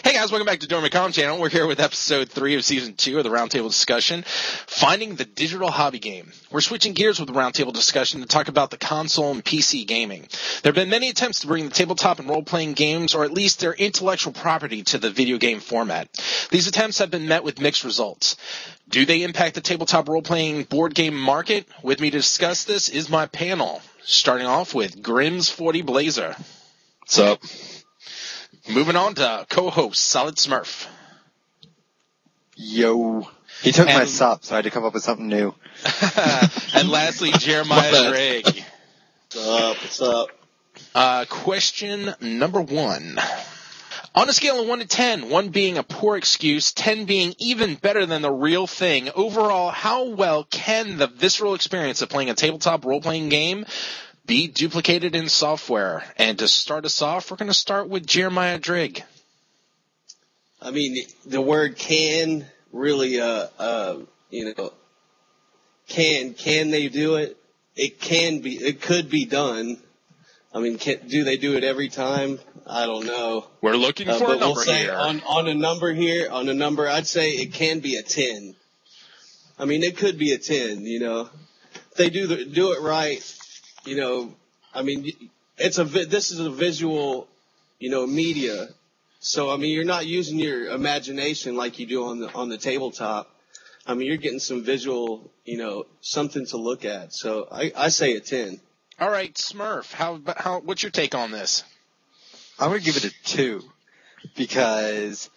Hey guys, welcome back to doremicom channel. We're here with episode 3 of season 2 of the roundtable discussion, Finding the Digital Hobby Game. We're switching gears with the roundtable discussion to talk about the console and PC gaming. There have been many attempts to bring the tabletop and role-playing games, or at least their intellectual property, to the video game format. These attempts have been met with mixed results. Do they impact the tabletop role-playing board game market? With me to discuss this is my panel, starting off with Grims40Blazer. What's up? Moving on to co-host SolidSmurf. Yo. He took my sup, so I had to come up with something new. And lastly, Jeremiah Drigg. What's up? Question number 1. On a scale of 1 to 10, 1 being a poor excuse, 10 being even better than the real thing, overall, how well can the visceral experience of playing a tabletop role-playing game be duplicated in software? And to start us off, we're going to start with Jeremiah Drigg. I mean, the word "can" really, can they do it? It could be done. I mean, do they do it every time? I don't know. We're looking for a number here. On a number, I'd say it can be a 10. I mean, it could be a 10, If they do it right, I mean, this is a visual, media. So, I mean, you're not using your imagination like you do on the tabletop. I mean, you're getting some visual, something to look at. So I say a 10. All right, Smurf, what's your take on this? I'm going to give it a 2 because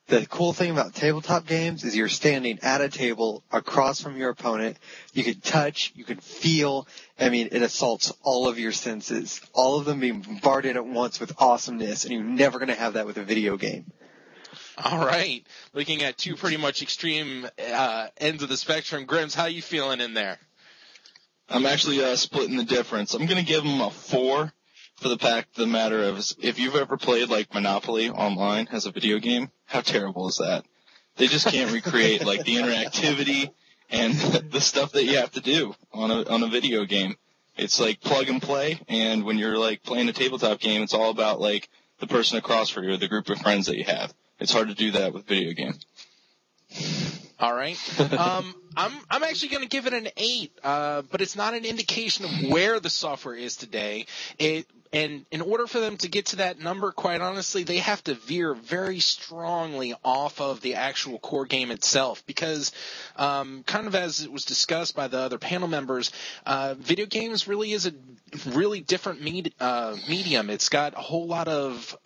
the cool thing about tabletop games is you're standing at a table across from your opponent. You can touch, you can feel. I mean, it assaults all of your senses, all of them being bombarded at once with awesomeness, and you're never going to have that with a video game. All right. Looking at two pretty much extreme ends of the spectrum. Grims, how you feeling in there? I'm actually splitting the difference. I'm going to give them a 4 for the fact of the matter of if you've ever played like Monopoly online as a video game, how terrible is that? They just can't recreate like the interactivity and the stuff that you have to do on a video game. It's like plug and play, and when you're like playing a tabletop game, it's all about like the person across from you or the group of friends that you have. It's hard to do that with video game. All right. I'm actually going to give it an 8, but it's not an indication of where the software is today. And in order for them to get to that number, quite honestly, they have to veer very strongly off of the actual core game itself because, kind of as it was discussed by the other panel members, video games really is a really different medium. It's got a whole lot of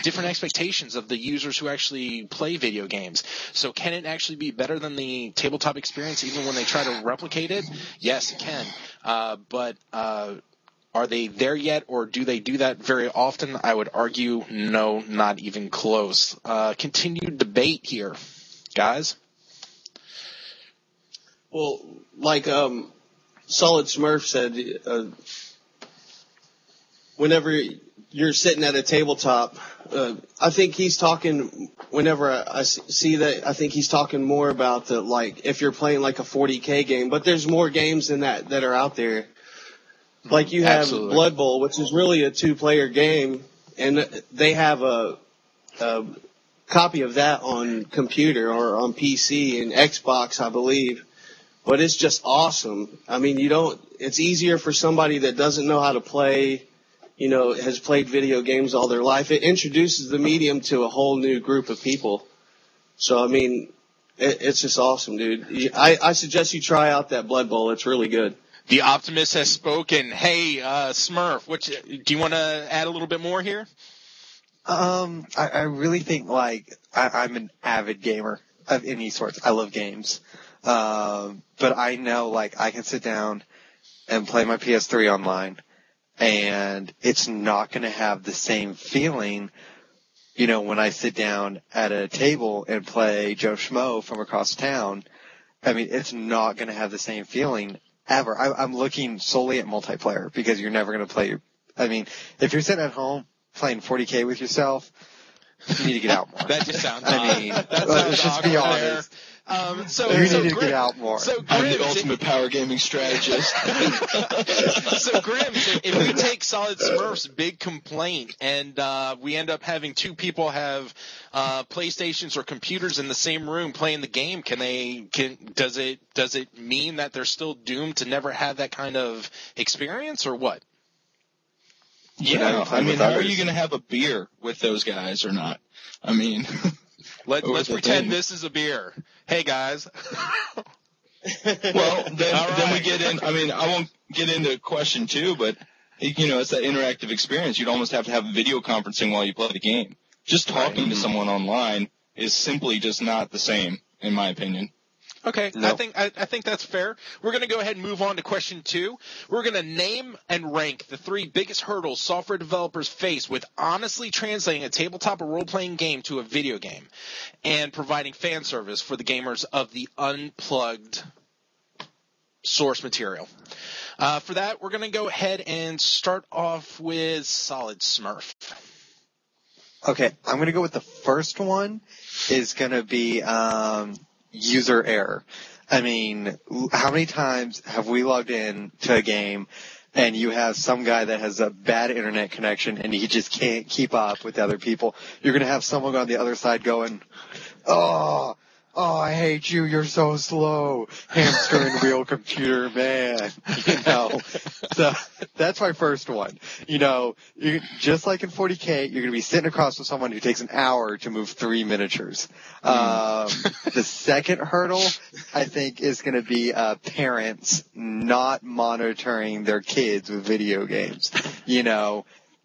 different expectations of the users who actually play video games. So can it actually be better than the tabletop experience even when they try to replicate it? Yes, it can. But are they there yet, or do they do that very often? I would argue no, not even close. Continued debate here, guys. Well, like SolidSmurf said, whenever you're sitting at a tabletop, I think he's talking, whenever I see that, I think he's talking more about the, like, if you're playing like a 40K game, but there's more games than that are out there. Like you have Absolutely. Blood Bowl, which is really a 2-player game, and they have a copy of that on computer or on PC and Xbox, I believe. But it's just awesome. I mean, it's easier for somebody that doesn't know how to play, has played video games all their life. It introduces the medium to a whole new group of people. So, I mean, it's just awesome, dude. I suggest you try out that Blood Bowl. It's really good. The optimist has spoken. Hey, Smurf, do you want to add a little bit more here? I really think I'm an avid gamer of any sorts. I love games. But I know I can sit down and play my PS3 online, and it's not going to have the same feeling, when I sit down at a table and play Joe Schmo from across town. I mean, it's not going to have the same feeling ever. I'm looking solely at multiplayer because you're never going to play if you're sitting at home playing 40K with yourself, You need to get out more. That just sounds I mean, that sounds let's just be awkward there. honest. So You so need to Grim- get out more. So I'm the Grims, ultimate power gaming strategist. So Grims, if we take SolidSmurf's big complaint and we end up having two people have PlayStations or computers in the same room playing the game, does it mean that they're still doomed to never have that kind of experience, or what? Yeah, I mean, how are you going to have a beer with those guys or not? I mean, Let's pretend this is a beer. Hey guys. well, then we get in. I mean, I won't get into question 2, but it's that interactive experience. You'd almost have to have video conferencing while you play the game. Just talking to someone online is simply just not the same, in my opinion. Okay, No. I think that's fair. We're going to go ahead and move on to question 2. We're going to name and rank the 3 biggest hurdles software developers face with honestly translating a tabletop or role-playing game to a video game and providing fan service for the gamers of the unplugged source material. For that, we're going to go ahead and start off with SolidSmurf. Okay, I'm going to go with the first one is going to be user error. I mean, how many times have we logged in to a game and you have some guy that has a bad internet connection and he just can't keep up with other people? You're going to have someone on the other side going, oh, I hate you. You're so slow. Hamster and wheel computer, man. So that's my first one. Just like in 40K, you're going to be sitting across with someone who takes an hour to move 3 miniatures. The second hurdle, I think, is going to be parents not monitoring their kids with video games.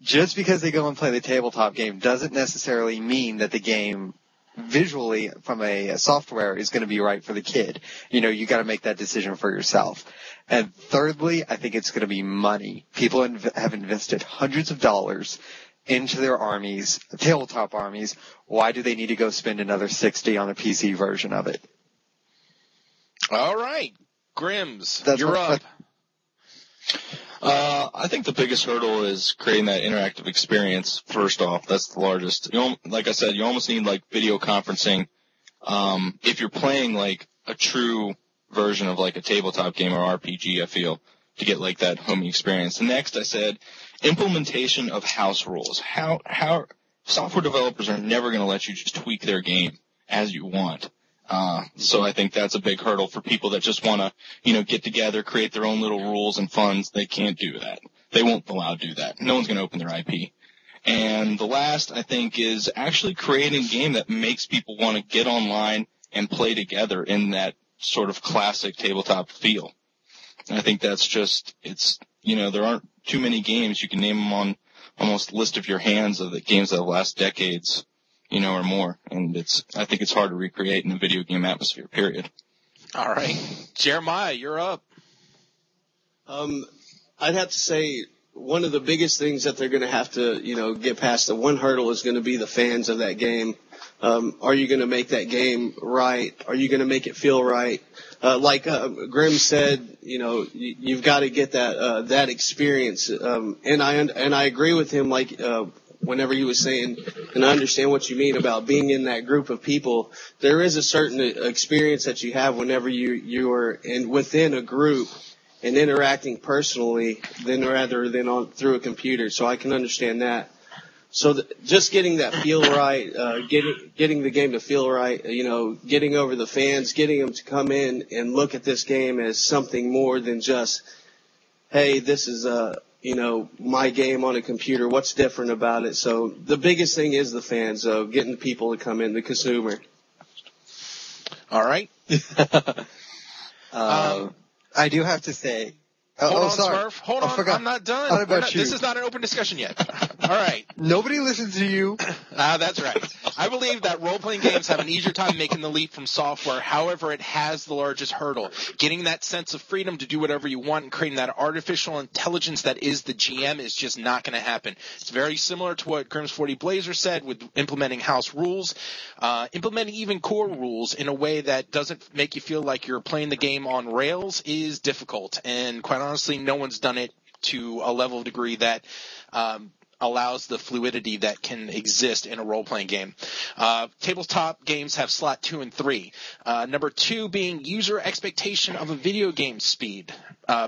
Just because they go and play the tabletop game doesn't necessarily mean that the game visually from a software is going to be right for the kid. You got to make that decision for yourself. And thirdly, I think it's going to be money. People have invested hundreds of dollars into their armies, tabletop armies. Why do they need to go spend another $60 on a PC version of it? All right. Grims, That's you're what- up. I think the biggest hurdle is creating that interactive experience. First off, that's the largest. Like I said, you almost need like video conferencing. If you're playing like a true version of like a tabletop game or RPG, I feel, to get like that homey experience. And next, I said implementation of house rules. How software developers are never going to let you just tweak their game as you want. So I think that's a big hurdle for people that just want to, get together, create their own little rules and funds. They can't do that. They won't allow to do that. No one's going to open their IP. And the last, I think, is actually creating a game that makes people want to get online and play together in that sort of classic tabletop feel. And I think that's just, there aren't too many games. You can name them on almost a list of your hands of the games that have last decades, or more. And I think it's hard to recreate in a video game atmosphere, period. All right. Jeremiah, you're up. I'd have to say one of the biggest things that they're going to have to, get past, the one hurdle is going to be the fans of that game. Are you going to make that game right? Are you going to make it feel right? Like Grim said, you've got to get that experience. And I agree with him. Like whenever he was saying, and I understand what you mean about being in that group of people. There is a certain experience that you have whenever you are within a group and interacting personally, rather than through a computer. So I can understand that. So just getting that feel right, getting the game to feel right, getting over the fans, getting them to come in and look at this game as something more than just, hey, this is my game on a computer. What's different about it? So the biggest thing is the fans, though, getting the people to come in, the consumer. All right. I do have to say. Hold on, sorry. Smurf. Hold I on. forgot. I'm not done. How about you? This is not an open discussion yet. All right. Nobody listens to you. That's right. I believe that role-playing games have an easier time making the leap from software. However, it has the largest hurdle. Getting that sense of freedom to do whatever you want and creating that artificial intelligence that is the GM is just not going to happen. It's very similar to what Grims40Blazer said with implementing house rules, implementing even core rules in a way that doesn't make you feel like you're playing the game on rails is difficult. And quite honestly, no one's done it to a level of degree that allows the fluidity that can exist in a role-playing game. Tabletop games have slot 2 and 3. Number 2 being user expectation of a video game speed.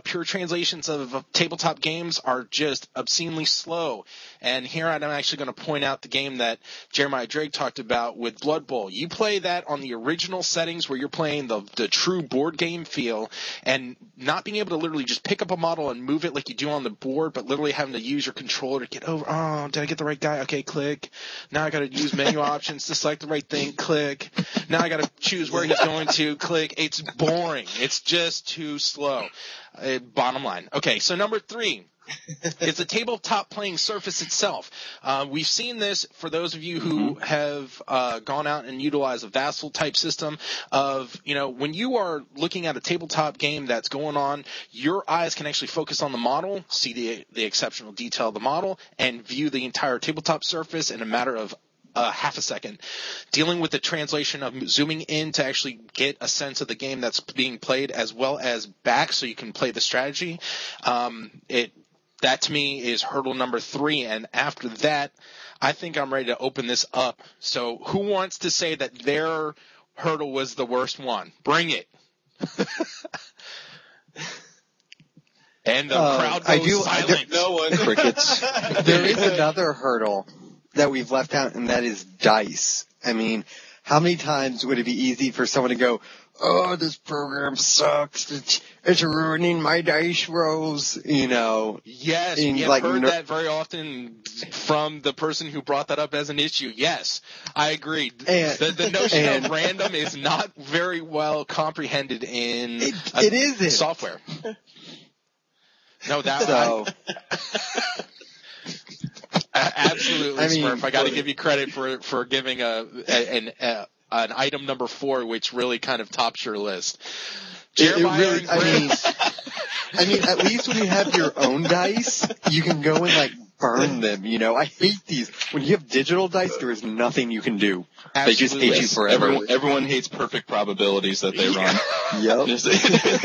Pure translations of tabletop games are just obscenely slow. And here I'm actually going to point out the game that Jeremiah Drigg talked about with Blood Bowl. You play that on the original settings where you're playing the true board game feel, and not being able to literally just pick up a model and move it like you do on the board, but literally having to use your controller to get over. Oh, did I get the right guy? Okay, click. Now I got to use menu options to select the right thing. Click. Now I got to choose where he's going to. Click. It's boring. It's just too slow. Bottom line. Okay, so number 3 is the tabletop playing surface itself. We've seen this for those of you who have gone out and utilized a Vassal type system of, when you are looking at a tabletop game that's going on, your eyes can actually focus on the model, see the exceptional detail of the model, and view the entire tabletop surface in a matter of half a second. Dealing with the translation of zooming in to actually get a sense of the game that's being played, as well as back so you can play the strategy. That to me is hurdle number 3. And after that, I think I'm ready to open this up. So who wants to say that their hurdle was the worst one? Bring it. And the crowd goes silent. No one. Crickets. There is another hurdle that we've left out, and that is dice. I mean, how many times would it be easy for someone to go, oh, this program sucks, it's ruining my dice rolls, Yes, we have heard that very often from the person who brought that up as an issue. Yes, I agree. The notion of random is not very well comprehended in software. No, absolutely, Smurf. I got to give you credit for giving an item number 4, which really kind of tops your list. Jeremiah I mean, at least when you have your own dice, you can go and burn them. I hate these. When you have digital dice, there is nothing you can do. Absolutely. They just hate you forever. Everyone hates perfect probabilities that they run. Yep.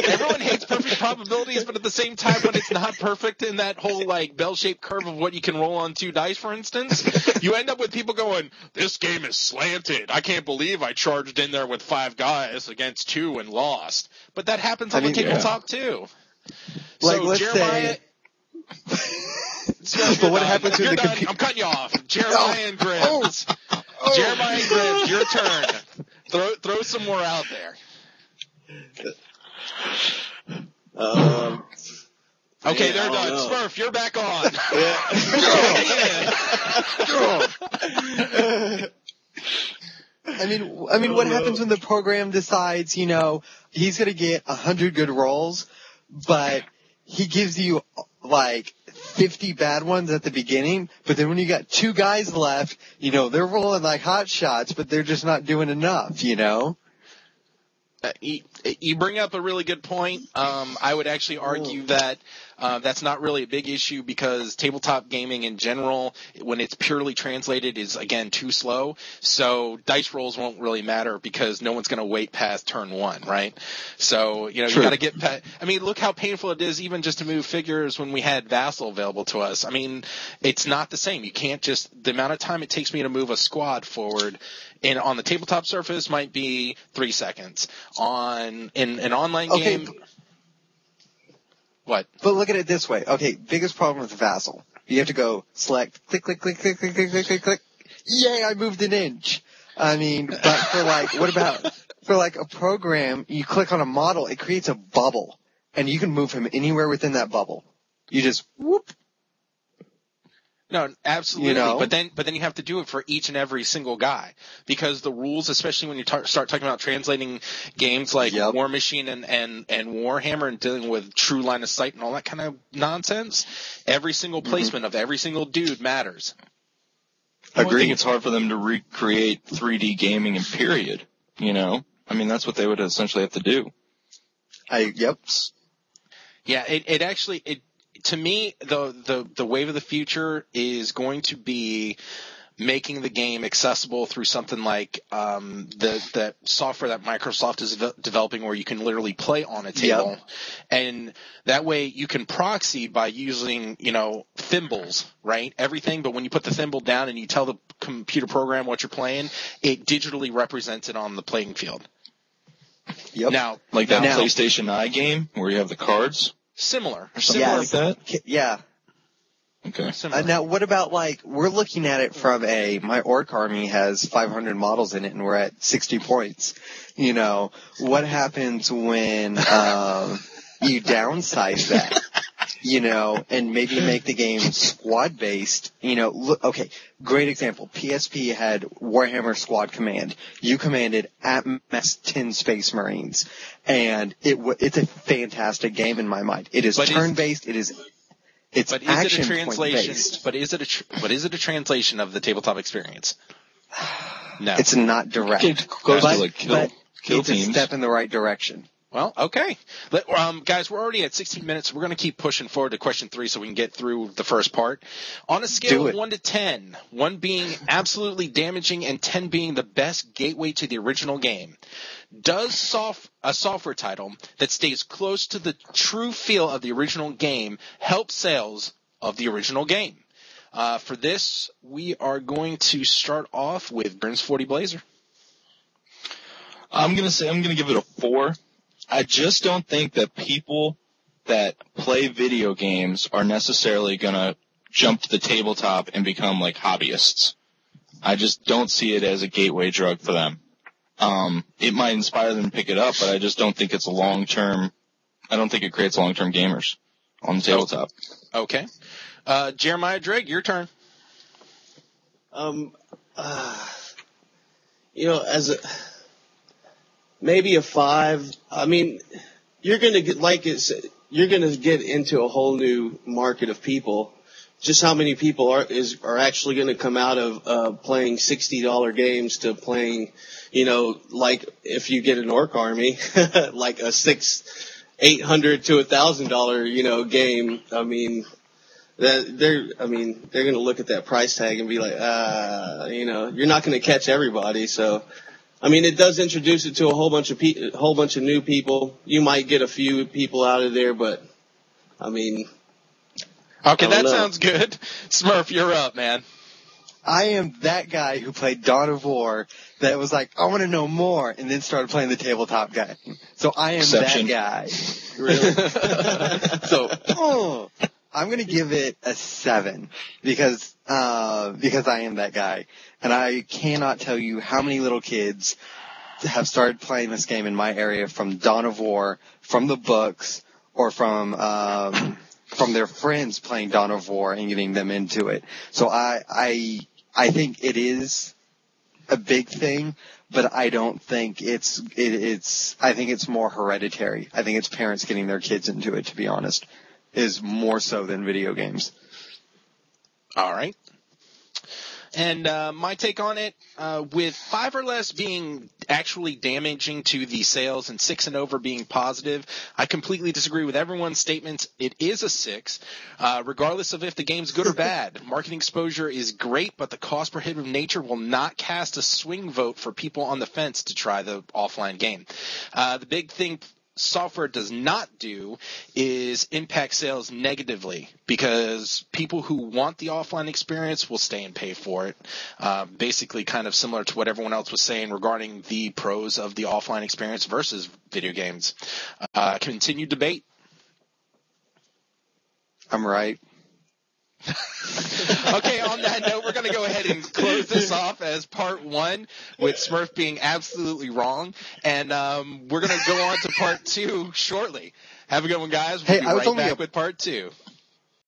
Everyone hates perfect probabilities, but at the same time, when it's not perfect in that whole bell-shaped curve of what you can roll on 2 dice, for instance, you end up with people going, "This game is slanted. I can't believe I charged in there with 5 guys against 2 and lost." But that happens on the tabletop too. So Jeremiah. But what happens when the computer? I'm cutting you off. Jeremiah and Grims. Jeremiah and Grims, your turn. Throw some more out there. Okay, they're done. Smurf, you're back on. I mean, what happens when the program decides, he's going to get 100 good rolls, but he gives you 50 bad ones at the beginning, but then when you got 2 guys left, they're rolling like hot shots, but they're just not doing enough, You bring up a really good point. I would actually argue that that's not really a big issue because tabletop gaming in general, when it's purely translated, is, again, too slow. So dice rolls won't really matter because no one's going to wait past turn 1, right? So, you got to get past – I mean, look how painful it is even just to move figures when we had Vassal available to us. I mean, it's not the same. You can't just – the amount of time it takes me to move a squad forward on the tabletop surface might be 3 seconds. On in an online game – what? But look at it this way. Okay, biggest problem with Vassal. You have to go select, click, click, click, click, click, click, click, click, click. Yay, I moved an inch. I mean, but for what about for a program, you click on a model, it creates a bubble, and you can move him anywhere within that bubble. You just whoop. No, absolutely. But then you have to do it for each and every single guy because the rules, especially when you start talking about translating games like War Machine and Warhammer and dealing with true line of sight and all that kind of nonsense, every single placement of every single dude matters. I think it's hard for them to recreate 3D gaming in period. I mean, that's what they would essentially have to do. Yeah, it actually to me, the wave of the future is going to be making the game accessible through something like the software that Microsoft is developing where you can literally play on a table. And that way you can proxy by using, thimbles, right? Everything, but when you put the thimble down and you tell the computer program what you're playing, it digitally represents it on the playing field. Yep. Now, Like that PlayStation Eye game where you have the cards? similar. Or something like that? Yeah. Okay. Similar. Now, what about, like, we're looking at it from my orc army has 500 models in it, and we're at 60 points. You know, what happens when you downsize that, you know, and maybe make the game squad-based? You know, look, okay, great example. PSP had Warhammer Squad Command. You commanded at max 10 Space Marines, and it's a fantastic game in my mind. It is turn-based. It's action point based. But is it a translation of the tabletop experience? No. It's not direct. It goes to like kill it's teams. a step in the right direction. Well, okay. Guys, we're already at 16 minutes. We're going to keep pushing forward to question 3 so we can get through the first part. On a scale of 1 to 10, 1 being absolutely damaging and 10 being the best gateway to the original game, does a software title that stays close to the true feel of the original game help sales of the original game? For this, we are going to start off with Grims40Blazer. I'm gonna give it a 4. I just don't think that people that play video games are necessarily gonna jump to the tabletop and become like hobbyists. I just don't see it as a gateway drug for them. It might inspire them to pick it up, but I just don't think it's I don't think it creates long-term gamers on the tabletop. Okay. Jeremiah Drigg, your turn. You know, maybe a 5. I mean, you're gonna get into a whole new market of people. Just how many people are actually going to come out of playing $60 games to playing, you know, like if you get an orc army, like a $800 to $1,000, you know, game. I mean, they're going to look at that price tag and be like, you know, you're not going to catch everybody. So, I mean, it does introduce it to a whole bunch of new people. You might get a few people out of there, but I mean. Okay, that sounds good. Smurf, you're up, man. I am that guy who played Dawn of War that was like, I want to know more, and then started playing the tabletop guy. So I am that guy. Really? So, I'm going to give it a 7 because I am that guy. And I cannot tell you how many little kids have started playing this game in my area from Dawn of War, from the books, or from their friends playing Dawn of War and getting them into it. So I think it is a big thing, but I don't think it's I think it's more hereditary. I think it's parents getting their kids into it, to be honest, is more so than video games. All right. And my take on it, with 5 or less being actually damaging to the sales and 6 and over being positive, I completely disagree with everyone's statements. It is a 6, regardless of if the game's good or bad. Marketing exposure is great, but the cost prohibitive nature will not cast a swing vote for people on the fence to try the offline game. The big thing software does not do is impact sales negatively, because people who want the offline experience will stay and pay for it. Basically kind of similar to what everyone else was saying regarding the pros of the offline experience versus video games. Continued debate. I'm right. Okay, on that note, we're going to go ahead and close this off as part 1 with Smurf being absolutely wrong. And we're going to go on to part 2 shortly. Have a good one, guys. We'll be right back with part 2.